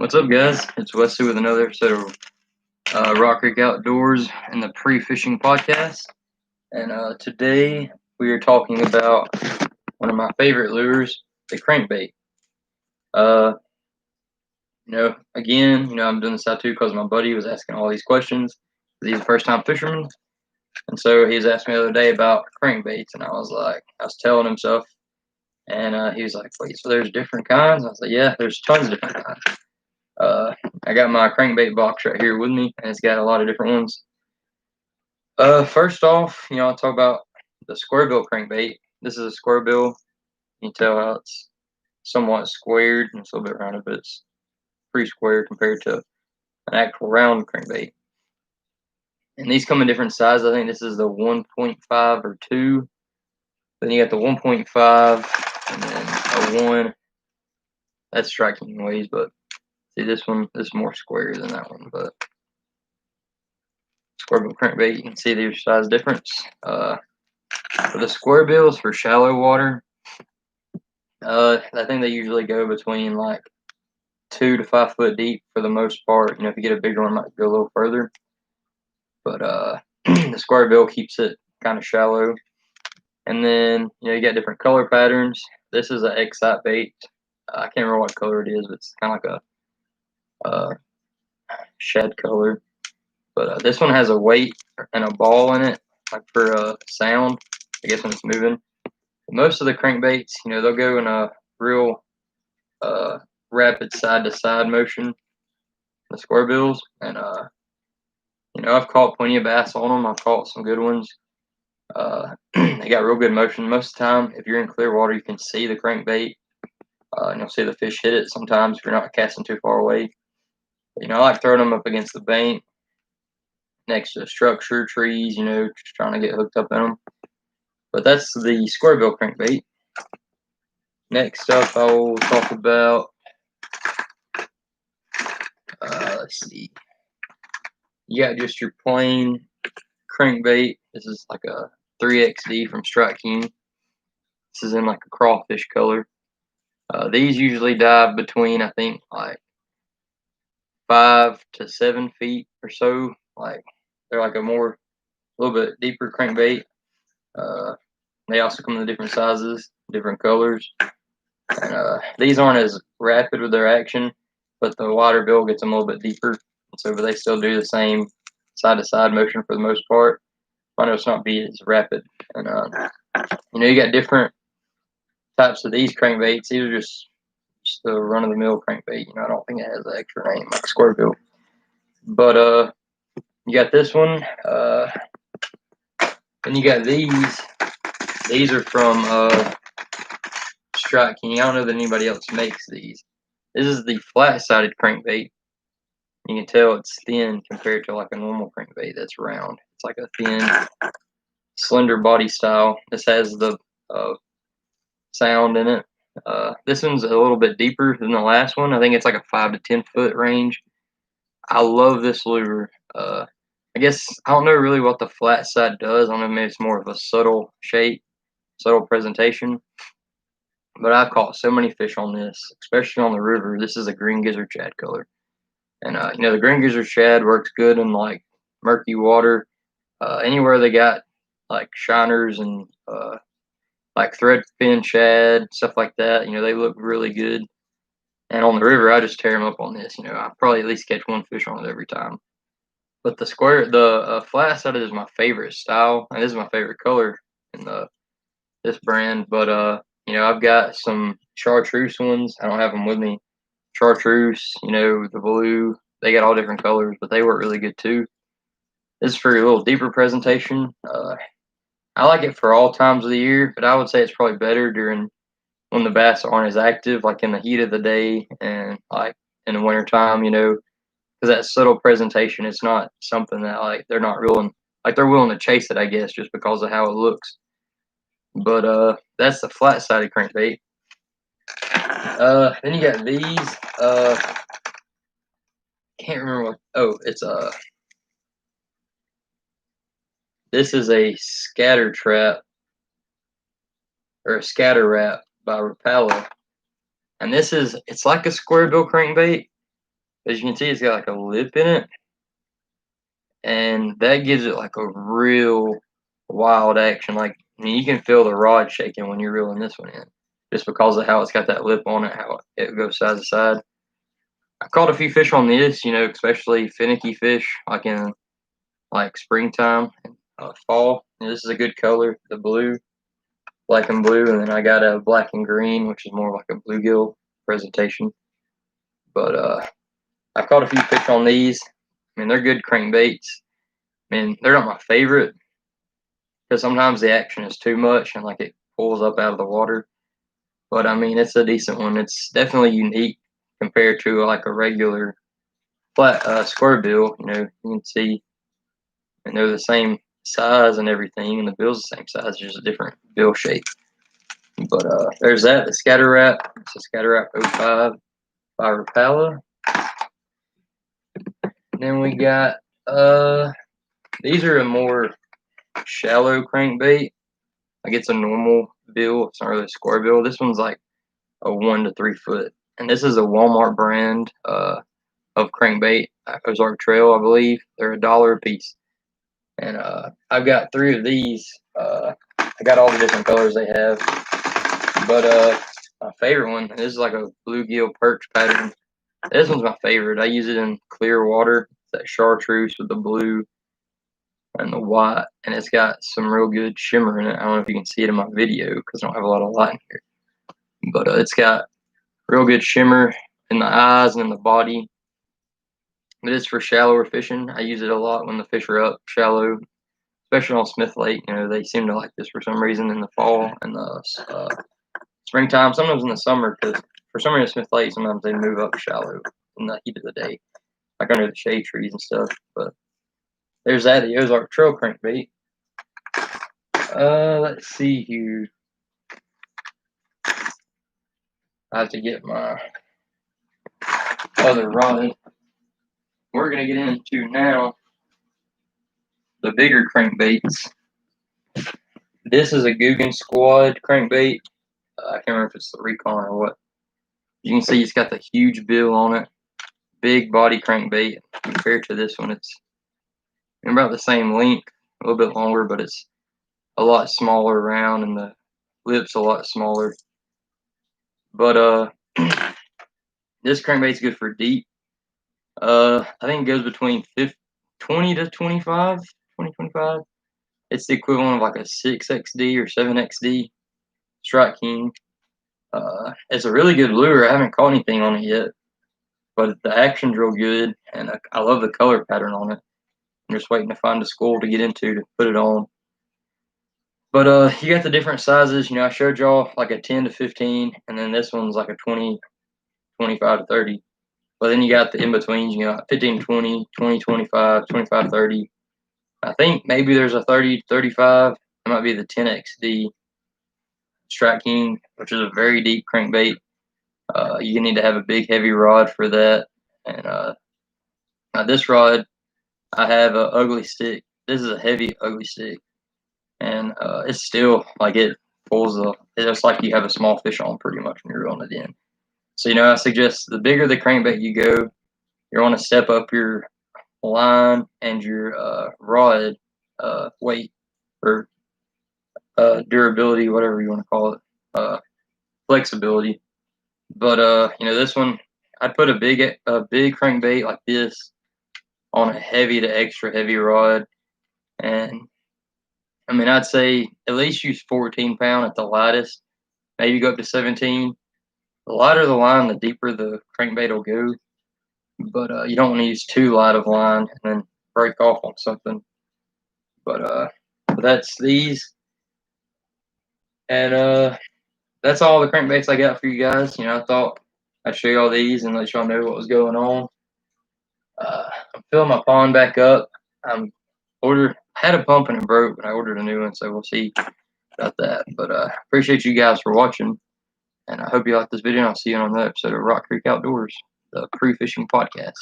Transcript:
What's up, guys? It's Wesley with another episode of Rock Creek Outdoors and the Pre-Fishing Podcast. And today we are talking about one of my favorite lures, the crankbait. I'm doing this out too because my buddy was asking all these questions. He's a first-time fisherman, and so he was asking me the other day about crankbaits, and I was telling him stuff, and he was like, "Wait, so there's different kinds?" I was like, "Yeah, there's tons of different kinds." I got my crankbait box right here with me, and it's got a lot of different ones. First off, I'll talk about the Squarebill crankbait. This is a Squarebill. You can tell how it's somewhat squared, and it's a little bit rounded, but it's pretty square compared to an actual round crankbait. And these come in different sizes. I think this is the 1.5 or 2. Then you got the 1.5, and then a 1. That's striking ways, but see, this is more square than that one, but Squarebill crankbait, you can see their size difference. For the Squarebills for shallow water, I think they usually go between like 2 to 5 foot deep for the most part. If you get a bigger one, it might go a little further. But the Squarebill keeps it kind of shallow. And then you got different color patterns. This is an Excite bait. I can't remember what color it is, but it's kind of like a shed color. But this one has a weight and a ball in it, like for sound, I guess, when it's moving. Most of the crankbaits, they'll go in a real rapid side-to-side motion, the Squarebills. And, I've caught plenty of bass on them. I've caught some good ones. They got real good motion. Most of the time, if you're in clear water, you can see the crankbait. And you'll see the fish hit it sometimes if you're not casting too far away. But, I like throwing them up against the bank, next to structure, trees, just trying to get hooked up in them. But that's the Squarebill crankbait. Next up, I will talk about, let's see. You got just your plain crankbait. This is like a 3XD from Strike King. This is in like a crawfish color. These usually dive between, I think, like 5 to 7 feet or so. Like they're like a little bit deeper crankbait. They also come in different sizes, different colors. And these aren't as rapid with their action, but the wider bill gets them a little bit deeper. But they still do the same side-to-side motion for the most part. I know it's not be as rapid. And you got different types of these crankbaits. These are just the run-of-the-mill crankbait. I don't think it has an extra name like Squarebill. But you got this one. Then you got these. These are from Strike King. I don't know that anybody else makes these. This is the flat-sided crankbait. You can tell it's thin compared to like a normal crankbait that's round. It's like a thin, slender body style. This has the sound in it. This one's a little bit deeper than the last one. I think it's like a 5 to 10 foot range. I love this lure. I guess I don't know really what the flat side does. I don't know, maybe it's more of a subtle shape, subtle presentation. But I've caught so many fish on this, especially on the river. This is a green gizzard shad color. And, the green gizzard shad works good in like murky water. Anywhere they got like shiners and like thread fin shad, stuff like that, they look really good. And on the river, I just tear them up on this. I probably at least catch one fish on it every time. But the flat sided is my favorite style, and this is my favorite color in this brand. But I've got some chartreuse ones. I don't have them with me. Chartreuse, the blue. They got all different colors, but they work really good too. This is for a little deeper presentation. I like it for all times of the year, but I would say it's probably better during when the bass aren't as active, like in the heat of the day and like in the wintertime, because that subtle presentation, it's not something that like they're not willing, like they're willing to chase it, I guess, just because of how it looks. But that's the flat-sided crankbait. Then you got these. Can't remember what. Oh, it's this is a scatter trap or a scatter wrap by Rapala, and it's like a Squarebill crankbait, As you can see, it's got like a lip in it, and that gives it like a real wild action. Like, I mean, you can feel the rod shaking when you're reeling this one in, just because of how it's got that lip on it, how it goes side to side. I caught a few fish on this, especially finicky fish, like in like springtime and fall. And this is a good color, the blue, black and blue, and then I got a black and green, which is more like a bluegill presentation. But I caught a few fish on these. I mean, they're good crankbaits. I mean, they're not my favorite because sometimes the action is too much and like it pulls up out of the water. But I mean, it's a decent one. It's definitely unique compared to like a regular flat Squarebill. You can see, and they're the same size and everything, and the bill's the same size, just a different bill shape. But there's that, the Scatter Wrap. It's a Scatter Wrap 05 by Rapala. Then we got these are a more shallow crankbait. Like it's a normal bill, it's not really a square bill. This one's like a 1 to 3 foot, and this is a Walmart brand of crankbait, Ozark Trail, I believe. They're $1 a piece, and I've got 3 of these. I got all the different colors they have, but my favorite one, this is like a bluegill perch pattern. This one's my favorite. I use it in clear water. It's that chartreuse with the blue and the white, and it's got some real good shimmer in it. I don't know if you can see it in my video because I don't have a lot of light in here, but it's got real good shimmer in the eyes and in the body. But it's for shallower fishing. I use it a lot when the fish are up shallow, especially on Smith Lake. They seem to like this for some reason in the fall and the springtime, sometimes in the summer, because for some reason Smith Lake, sometimes they move up shallow in the heat of the day, like under the shade trees and stuff. But there's that, the Ozark Trail crankbait. Let's see here. I have to get my other rod. We're gonna get into now the bigger crankbaits. This is a Guggen Squad crankbait. I can't remember if it's the Recon or what. You can see it's got the huge bill on it. Big body crankbait. Compared to this one, it's about the same length, a little bit longer, but it's a lot smaller around, and the lip's a lot smaller. But this crankbait's good for deep. I think it goes between 20 to 25, 20, 25. It's the equivalent of like a 6XD or 7XD Strike King. It's a really good lure. I haven't caught anything on it yet, but the action's real good, and I love the color pattern on it. I'm just waiting to find a school to get into to put it on. But you got the different sizes. I showed y'all like a 10 to 15, and then this one's like a 20, 25 to 30. But then you got the in-betweens, 15 to 20, 20, 25, 25, 30. I think maybe there's a 30, 35. It might be the 10XD Strike King, which is a very deep crankbait. You need to have a big, heavy rod for that. And now this rod, I have a ugly stick. This is a heavy, ugly stick. And it's still, like, it pulls it's just like you have a small fish on pretty much when you're reeling it in. So, I suggest the bigger the crankbait you go, you want to step up your line and your rod weight or durability, whatever you want to call it, flexibility. But this one, I'd put a big crankbait like this on a heavy to extra heavy rod, and I mean, I'd say at least use 14 pound at the lightest, maybe go up to 17. The lighter the line, the deeper the crankbait will go. But you don't want to use too light of line and then break off on something. But that's these. And that's all the crankbaits I got for you guys. I thought I'd show y'all these and let y'all know what was going on. I'm filling my pond back up. I had a pump and it broke, but I ordered a new one, so we'll see about that. But appreciate you guys for watching, and I hope you like this video, and I'll see you on another episode of Rock Creek Outdoors, the PreFishing podcast.